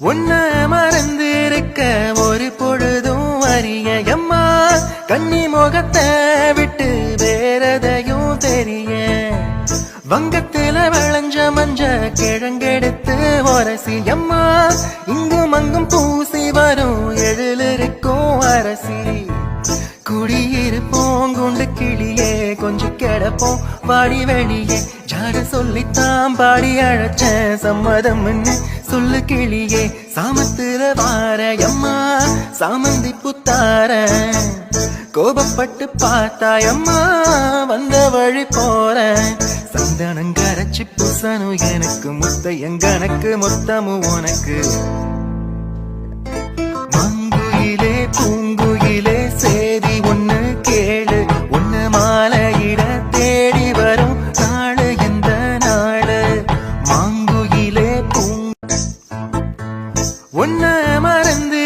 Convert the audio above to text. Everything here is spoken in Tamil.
உன்ன மறந்து இருக்க ஒரு பொழுதும் அறியம்மா கண்ணி முகத்தை விட்டு வேறதையும் தெரிய வங்கத்தில விளைஞ்ச மஞ்ச கிழங்கெடுத்து ஒரசி அம்மா இங்கும் அங்கும் பூசி வரும் எழிலிருக்கும் அரசி குடியிருப்போம் குண்டு கிளியே கொஞ்சம் கிடப்போம் பாடி வெளியே ஜாட சொல்லித்தான் பாடி அழைச்ச சம்மதம்னு சொல்லு கிளியே சாமத்துல வார அம்மா சாமந்தி புத்தார கோபப்பட்டு பார்த்தாயம்மா வந்த வழி போற சந்தனம் கரைச்சி புசனும் எனக்கு முத்தையங்கனக்கு மொத்தமும் உனக்கு மங்குயிலே பூங்குயிலே சேதி ஒண்ணு கேளு ஒண்ணு மாலையிட தேடி வரும் நாடு எந்த நாடு மாங்குயிலே உன்ன மறந்து